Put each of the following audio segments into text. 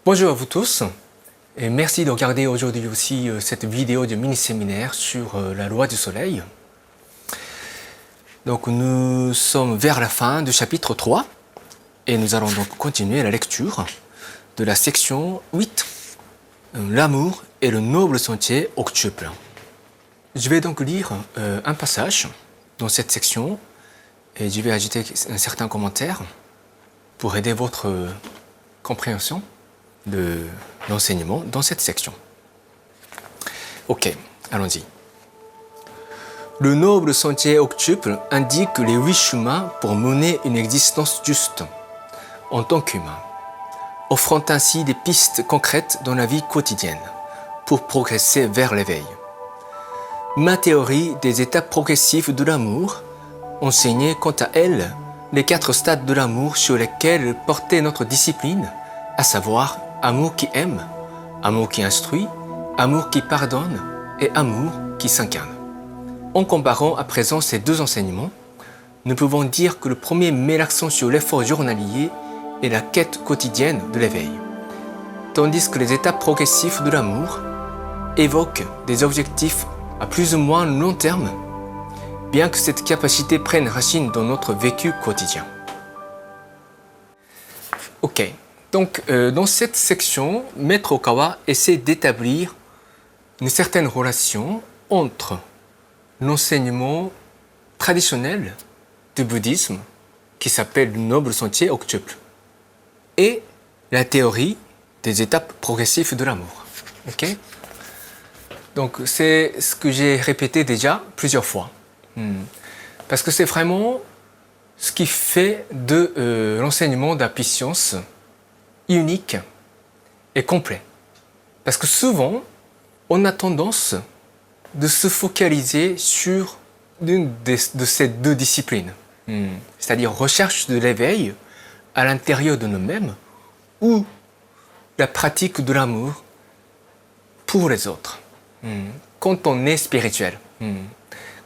Bonjour à vous tous et merci de regarder aujourd'hui aussi cette vidéo du mini-séminaire sur la loi du soleil. Donc nous sommes vers la fin du chapitre 3 et nous allons donc continuer la lecture de la section 8, l'amour et le noble sentier octuple. Je vais donc lire un passage dans cette section et je vais ajouter un certain commentaire pour aider votre compréhension de l'enseignement dans cette section. Ok, allons-y. Le noble sentier octuple indique les 8 chemins pour mener une existence juste en tant qu'humain, offrant ainsi des pistes concrètes dans la vie quotidienne pour progresser vers l'éveil. Ma théorie des étapes progressives de l'amour enseignait quant à elle les 4 stades de l'amour sur lesquels portait notre discipline, à savoir amour qui aime, amour qui instruit, amour qui pardonne et amour qui s'incarne. En comparant à présent ces 2 enseignements, nous pouvons dire que le premier met l'accent sur l'effort journalier et la quête quotidienne de l'éveil, tandis que les étapes progressives de l'amour évoquent des objectifs à plus ou moins long terme, bien que cette capacité prenne racine dans notre vécu quotidien. Ok. Donc, dans cette section, Maître Okawa essaie d'établir une certaine relation entre l'enseignement traditionnel du bouddhisme, qui s'appelle le noble sentier octuple, et la théorie des étapes progressives de l'amour. Okay? Donc, c'est ce que j'ai répété déjà plusieurs fois. Parce que c'est vraiment ce qui fait de l'enseignement de la puissance unique et complet. Parce que souvent, on a tendance de se focaliser sur l'une de ces 2 disciplines, c'est-à-dire recherche de l'éveil à l'intérieur de nous-mêmes ou la pratique de l'amour pour les autres. Quand on est spirituel,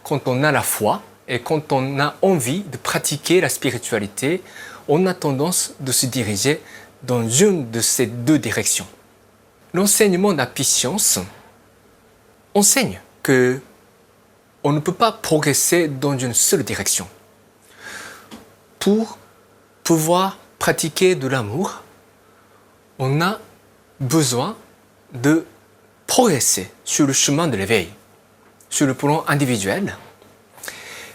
quand on a la foi et quand on a envie de pratiquer la spiritualité, on a tendance de se diriger dans une de ces 2 directions. L'enseignement de la puissance enseigne que on ne peut pas progresser dans une seule direction. Pour pouvoir pratiquer de l'amour, on a besoin de progresser sur le chemin de l'éveil, sur le plan individuel.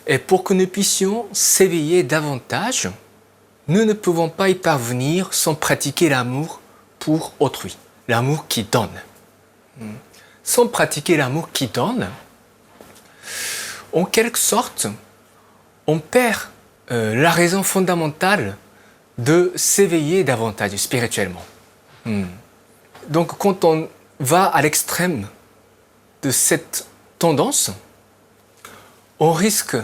Et pour que nous puissions s'éveiller davantage, nous ne pouvons pas y parvenir sans pratiquer l'amour pour autrui, l'amour qui donne. Sans pratiquer l'amour qui donne, en quelque sorte, on perd la raison fondamentale de s'éveiller davantage spirituellement. Donc quand on va à l'extrême de cette tendance, on risque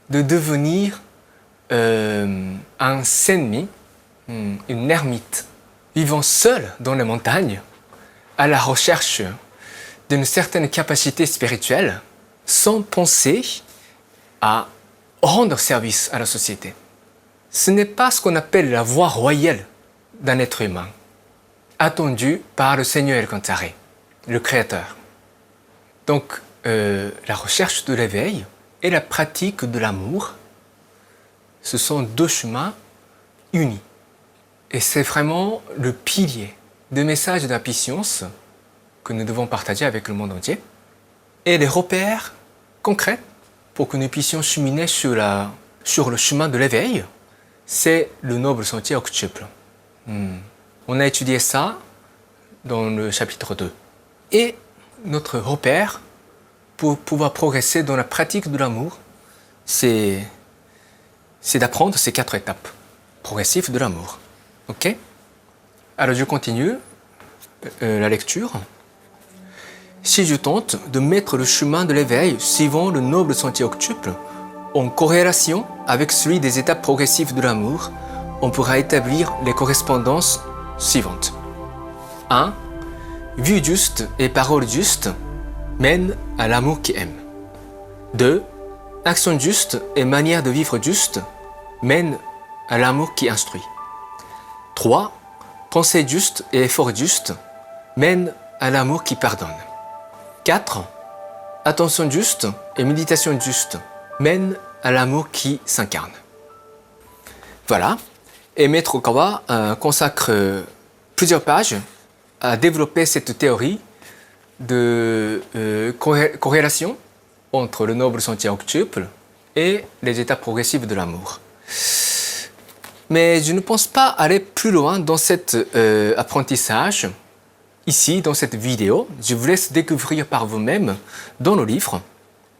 de devenir un senmi, une ermite, vivant seul dans les montagnes, à la recherche d'une certaine capacité spirituelle, sans penser à rendre service à la société. Ce n'est pas ce qu'on appelle la voie royale d'un être humain, attendue par le Seigneur Elkantaré, le Créateur. Donc, la recherche de l'éveil et la pratique de l'amour, ce sont 2 chemins unis. Et c'est vraiment le pilier des messages de la puissance que nous devons partager avec le monde entier. Et les repères concrets pour que nous puissions cheminer sur le chemin de l'éveil, c'est le noble sentier octuple. On a étudié ça dans le chapitre 2. Et notre repère pour pouvoir progresser dans la pratique de l'amour, c'est d'apprendre ces 4 étapes progressives de l'amour. Ok? Alors je continue la lecture. Si je tente de mettre le chemin de l'éveil suivant le noble sentier octuple en corrélation avec celui des étapes progressives de l'amour, on pourra établir les correspondances suivantes. 1. Vue juste et parole juste mènent à l'amour qui aime. 2. Action juste et manière de vivre juste mènent à l'amour qui instruit. 3. pensée juste et effort juste mènent à l'amour qui pardonne. 4. Attention juste et méditation juste mènent à l'amour qui s'incarne. Voilà. Et Maître Okawa consacre plusieurs pages à développer cette théorie de corrélation entre le noble sentier octuple et les états progressifs de l'amour. Mais je ne pense pas aller plus loin dans cet apprentissage. Ici, dans cette vidéo, je vous laisse découvrir par vous-même dans le livre.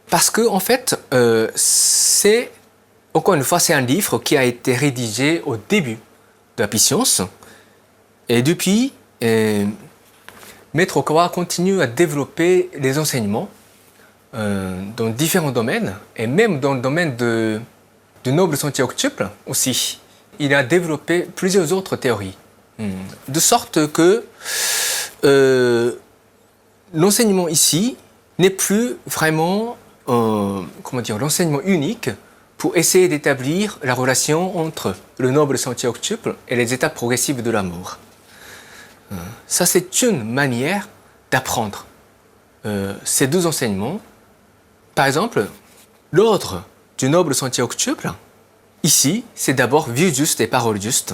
Parce que, en fait, c'est, encore une fois, c'est un livre qui a été rédigé au début de la Science. Et depuis, Maître Okawa continue à développer les enseignements dans différents domaines, et même dans le domaine du noble sentier octuple aussi. Il a développé plusieurs autres théories. De sorte que l'enseignement ici n'est plus vraiment l'enseignement unique pour essayer d'établir la relation entre le noble sentier octuple et les étapes progressives de l'amour. Ça, c'est une manière d'apprendre ces deux enseignements. Par exemple, l'ordre du noble sentier octuple, ici, c'est d'abord vue juste et parole juste,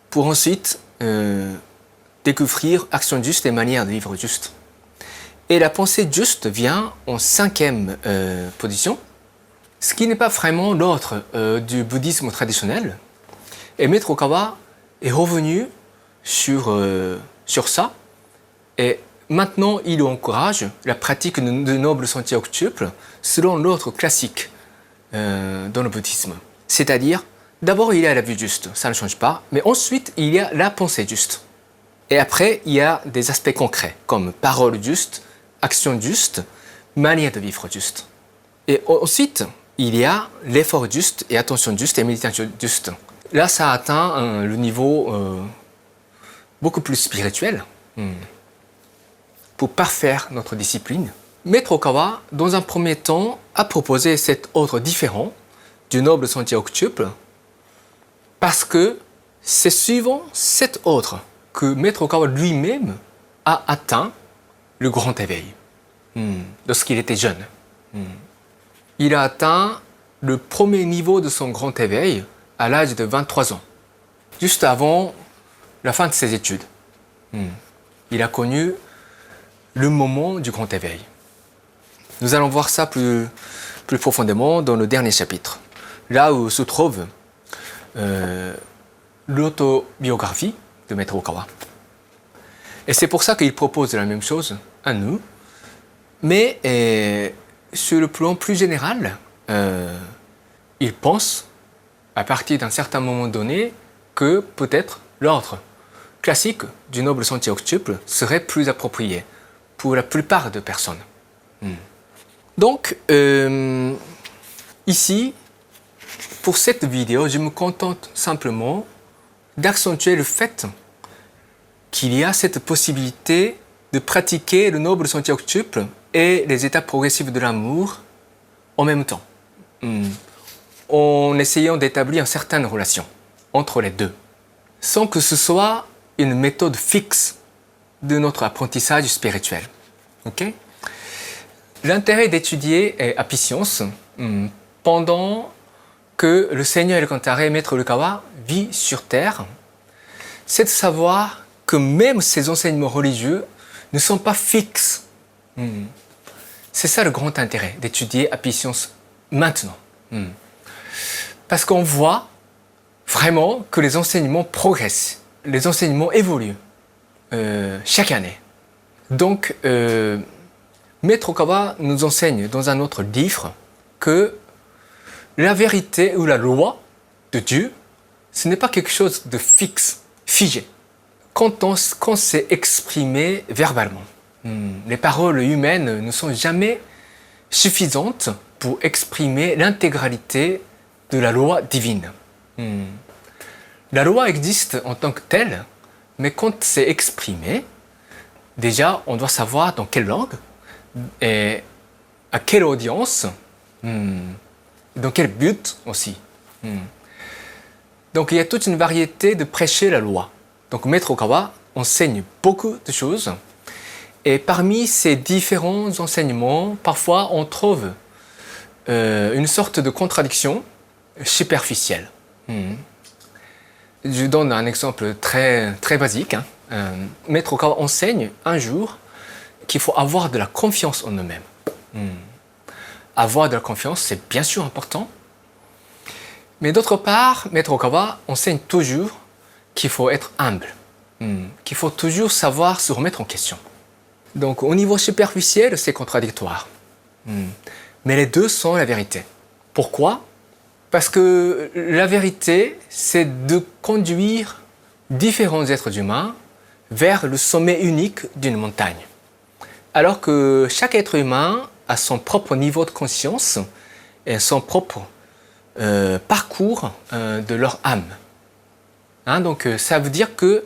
pour ensuite découvrir action juste et manière de vivre juste. Et la pensée juste vient en 5e position, ce qui n'est pas vraiment l'ordre du bouddhisme traditionnel. Et Maître Okawa est revenu sur ça, et maintenant il encourage la pratique de noble sentier octuple selon l'ordre classique dans le bouddhisme. C'est-à-dire, d'abord il y a la vue juste, ça ne change pas, mais ensuite il y a la pensée juste. Et après, il y a des aspects concrets, comme parole juste, action juste, manière de vivre juste. Et ensuite, il y a l'effort juste et attention juste et méditation juste. Là, ça atteint le niveau beaucoup plus spirituel pour parfaire notre discipline. Maître Okawa, dans un premier temps, a proposé cet ordre différent du noble sentier octuple parce que c'est suivant cet ordre que Maître Okawa lui-même a atteint le grand éveil lorsqu'il était jeune. Il a atteint le premier niveau de son grand éveil à l'âge de 23 ans, juste avant la fin de ses études. Il a connu le moment du grand éveil. Nous allons voir ça plus profondément dans le dernier chapitre, là où se trouve l'autobiographie de Maître Okawa. Et c'est pour ça qu'il propose la même chose à nous, mais sur le plan plus général, il pense, à partir d'un certain moment donné, que peut-être l'ordre classique du noble sentier octuple serait plus approprié pour la plupart des personnes. Donc, ici, pour cette vidéo, je me contente simplement d'accentuer le fait qu'il y a cette possibilité de pratiquer le noble sentier octuple et les étapes progressives de l'amour en même temps, en essayant d'établir une certaine relation entre les deux, sans que ce soit une méthode fixe de notre apprentissage spirituel. Okay? L'intérêt d'étudier Apicience pendant que le Seigneur Elkantaré, Maître Okawa, vit sur Terre, c'est de savoir que même ces enseignements religieux ne sont pas fixes. C'est ça le grand intérêt d'étudier Apicience maintenant. Parce qu'on voit vraiment que les enseignements progressent, les enseignements évoluent chaque année. Donc, Maître Okawa nous enseigne dans un autre livre que la vérité ou la loi de Dieu, ce n'est pas quelque chose de fixe, figé. Quand c'est exprimé verbalement, les paroles humaines ne sont jamais suffisantes pour exprimer l'intégralité de la loi divine. La loi existe en tant que telle, mais quand c'est exprimé, déjà on doit savoir dans quelle langue et à quelle audience, dans quel but aussi. Donc il y a toute une variété de prêcher la loi. Donc Maître Okawa enseigne beaucoup de choses. Et parmi ces différents enseignements, parfois on trouve une sorte de contradiction superficielle. Je donne un exemple très, très basique. Maître Okawa enseigne un jour qu'il faut avoir de la confiance en nous-mêmes. Avoir de la confiance, c'est bien sûr important. Mais d'autre part, Maître Okawa enseigne toujours qu'il faut être humble, qu'il faut toujours savoir se remettre en question. Donc au niveau superficiel, c'est contradictoire. Mais les deux sont la vérité. Pourquoi? Parce que la vérité, c'est de conduire différents êtres humains vers le sommet unique d'une montagne. Alors que chaque être humain a son propre niveau de conscience et son propre parcours de leur âme. Donc ça veut dire que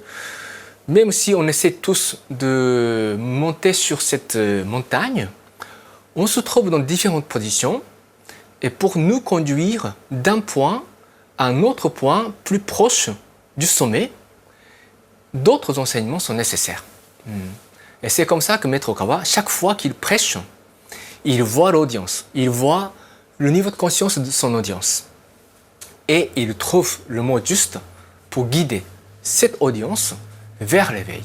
même si on essaie tous de monter sur cette montagne, on se trouve dans différentes positions et pour nous conduire d'un point à un autre point plus proche du sommet, d'autres enseignements sont nécessaires. Et c'est comme ça que Maître Okawa, chaque fois qu'il prêche, il voit l'audience, il voit le niveau de conscience de son audience. Et il trouve le mot juste pour guider cette audience vers l'éveil.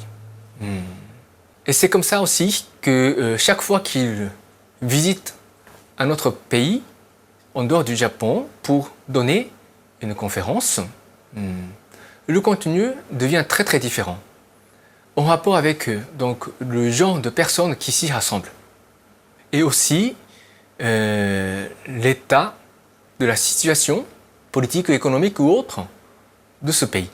Et c'est comme ça aussi que chaque fois qu'il visite un autre pays, en dehors du Japon, pour donner une conférence, le contenu devient très très différent, en rapport avec donc, le genre de personnes qui s'y rassemblent. Et aussi l'état de la situation politique, économique ou autre de ce pays.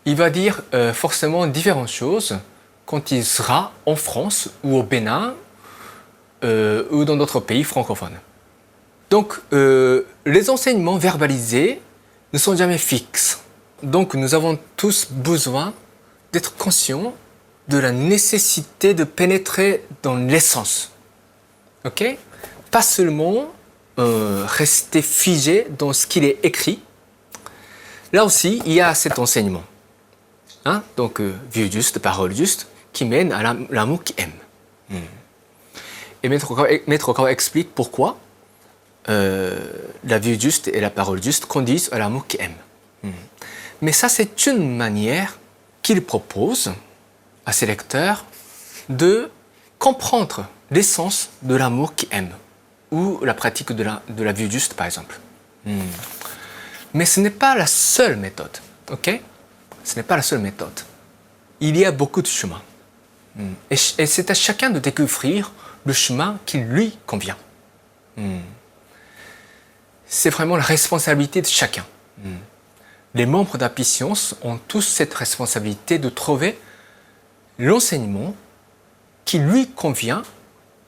Il va dire forcément différentes choses quand il sera en France ou au Bénin ou dans d'autres pays francophones. Donc les enseignements verbalisés ne sont jamais fixes. Donc nous avons tous besoin d'être conscients de la nécessité de pénétrer dans l'essence. Ok? Pas seulement rester figé dans ce qu'il est écrit. Là aussi, il y a cet enseignement. Donc, vue juste, parole juste, qui mène à l'amour qui aime. Et Maître Okawa explique pourquoi la vue juste et la parole juste conduisent à l'amour qui aime. Mais ça, c'est une manière qu'il propose à ses lecteurs de comprendre l'essence de l'amour qui aime, ou la pratique de la vue juste, par exemple. Mais ce n'est pas la seule méthode, ok? Ce n'est pas la seule méthode. Il y a beaucoup de chemins. Et c'est à chacun de découvrir le chemin qui lui convient. C'est vraiment la responsabilité de chacun. Les membres d'Happy Science ont tous cette responsabilité de trouver l'enseignement qui lui convient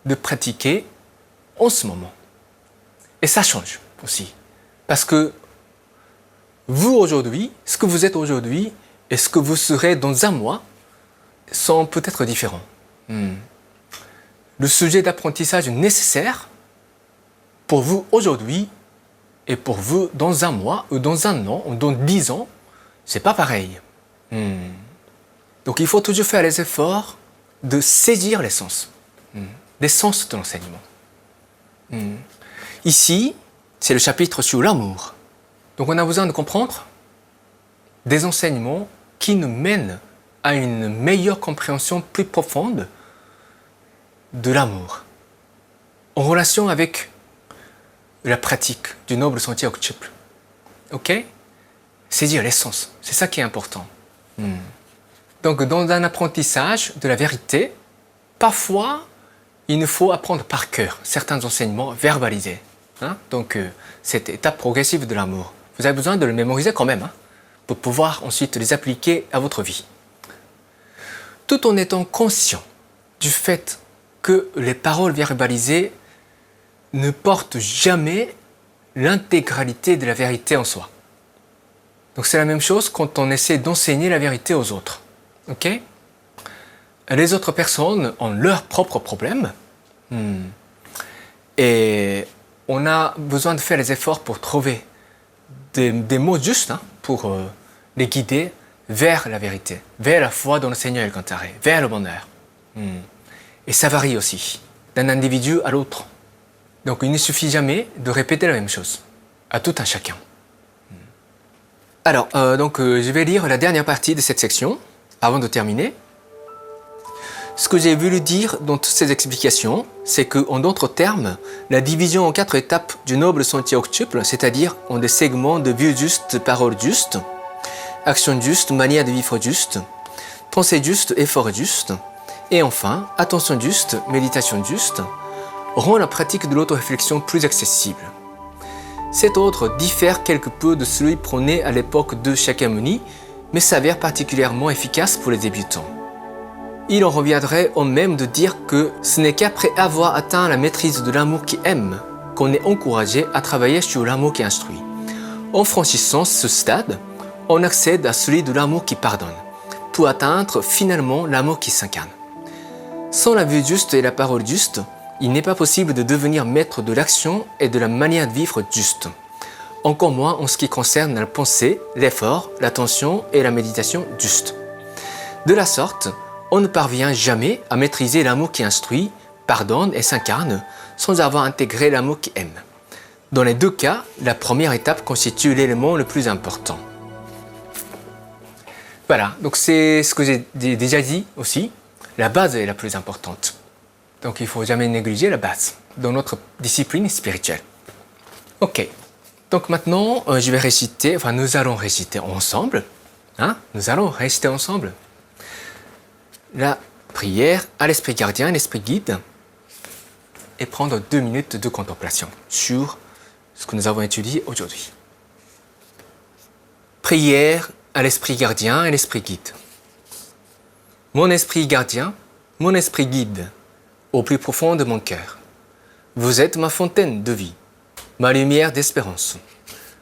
de pratiquer en ce moment. Et ça change aussi. Parce que vous aujourd'hui, ce que vous êtes aujourd'hui et ce que vous serez dans un mois sont peut-être différents. Le sujet d'apprentissage nécessaire pour vous aujourd'hui et pour vous dans un mois ou dans un an ou dans 10 ans, c'est pas pareil. Donc il faut toujours faire les efforts de saisir l'essence de l'enseignement. Ici, c'est le chapitre sur l'amour. Donc on a besoin de comprendre des enseignements qui nous mènent à une meilleure compréhension plus profonde de l'amour, en relation avec la pratique du noble sentier octuple. Ok? Saisir l'essence, c'est ça qui est important. Donc dans un apprentissage de la vérité, parfois il nous faut apprendre par cœur certains enseignements verbalisés. Donc cette étape progressive de l'amour, vous avez besoin de le mémoriser quand même, pour pouvoir ensuite les appliquer à votre vie. Tout en étant conscient du fait que les paroles verbalisées ne portent jamais l'intégralité de la vérité en soi. Donc c'est la même chose quand on essaie d'enseigner la vérité aux autres. Ok? Les autres personnes ont leurs propres problèmes et on a besoin de faire les efforts pour trouver des mots justes pour les guider vers la vérité, vers la foi dans le Seigneur El Cantaré, vers le bonheur. Et ça varie aussi, d'un individu à l'autre. Donc il ne suffit jamais de répéter la même chose, à tout un chacun. Alors, je vais lire la dernière partie de cette section, avant de terminer. Ce que j'ai voulu dire dans toutes ces explications, c'est que, en d'autres termes, la division en 4 étapes du noble sentier octuple, c'est-à-dire en des segments de vue juste, parole juste, action juste, manière de vivre juste, pensée juste, effort juste, et enfin, attention juste, méditation juste, rend la pratique de l'autoréflexion plus accessible. Cet ordre diffère quelque peu de celui prôné à l'époque de Shakyamuni, mais s'avère particulièrement efficace pour les débutants. Il en reviendrait au même de dire que ce n'est qu'après avoir atteint la maîtrise de l'amour qui aime qu'on est encouragé à travailler sur l'amour qui instruit. En franchissant ce stade, on accède à celui de l'amour qui pardonne, pour atteindre finalement l'amour qui s'incarne. Sans la vue juste et la parole juste, il n'est pas possible de devenir maître de l'action et de la manière de vivre juste. Encore moins en ce qui concerne la pensée, l'effort, l'attention et la méditation juste. De la sorte, on ne parvient jamais à maîtriser l'amour qui instruit, pardonne et s'incarne sans avoir intégré l'amour qui aime. Dans les deux cas, la première étape constitue l'élément le plus important. Voilà, donc c'est ce que j'ai déjà dit aussi. La base est la plus importante. Donc il ne faut jamais négliger la base dans notre discipline spirituelle. Ok, donc maintenant nous allons réciter ensemble. Nous allons réciter ensemble la prière à l'esprit gardien, l'esprit guide, et prendre 2 minutes de contemplation sur ce que nous avons étudié aujourd'hui. Prière à l'esprit gardien et l'esprit guide. Mon esprit gardien, mon esprit guide, au plus profond de mon cœur. Vous êtes ma fontaine de vie, ma lumière d'espérance,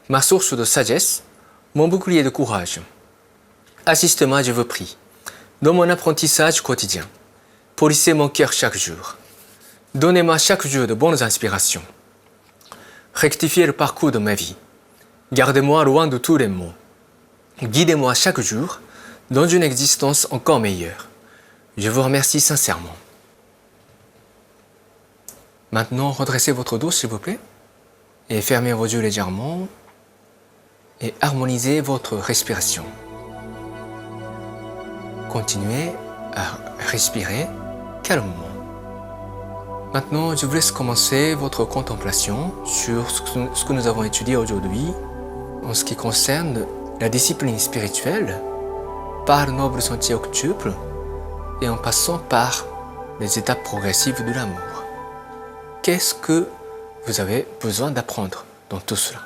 ma source de sagesse, mon bouclier de courage. Assiste-moi, je vous prie, dans mon apprentissage quotidien. Polissez mon cœur chaque jour. Donnez-moi chaque jour de bonnes inspirations. Rectifiez le parcours de ma vie. Gardez-moi loin de tous les maux. Guidez-moi chaque jour dans une existence encore meilleure. Je vous remercie sincèrement. Maintenant, redressez votre dos, s'il vous plaît, et fermez vos yeux légèrement et harmonisez votre respiration. Continuez à respirer calmement. Maintenant, je vous laisse commencer votre contemplation sur ce que nous avons étudié aujourd'hui en ce qui concerne la discipline spirituelle par le noble sentier octuple et en passant par les étapes progressives de l'amour. Qu'est-ce que vous avez besoin d'apprendre dans tout cela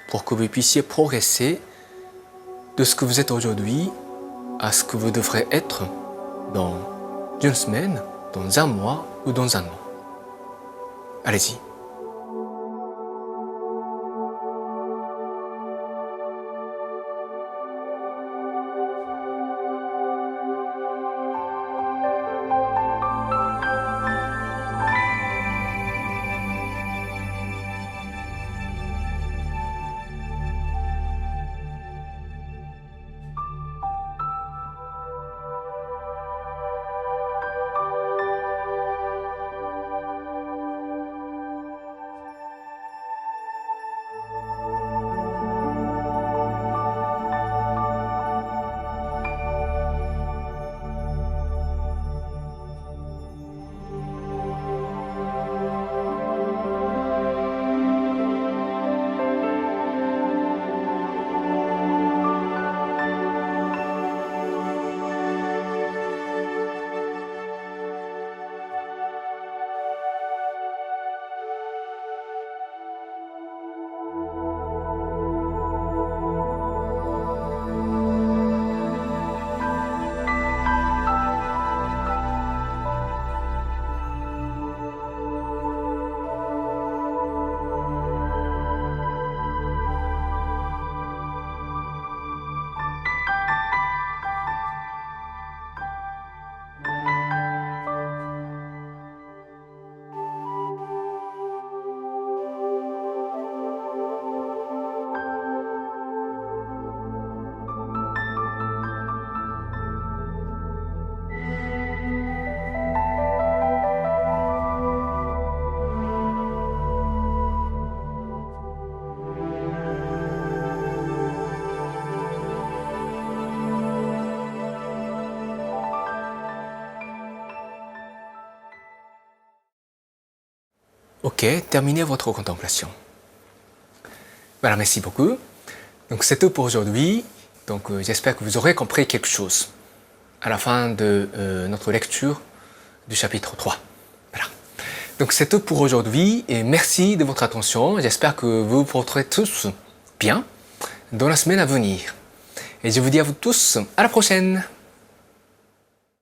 pour que vous puissiez progresser de ce que vous êtes aujourd'hui à ce que vous devrez être dans une semaine, dans un mois ou dans un an. Allez-y. Ok, terminez votre contemplation. Voilà, merci beaucoup. Donc c'est tout pour aujourd'hui. Donc j'espère que vous aurez compris quelque chose à la fin de notre lecture du chapitre 3. Voilà. Donc c'est tout pour aujourd'hui et merci de votre attention. J'espère que vous vous porterez tous bien dans la semaine à venir. Et je vous dis à vous tous à la prochaine.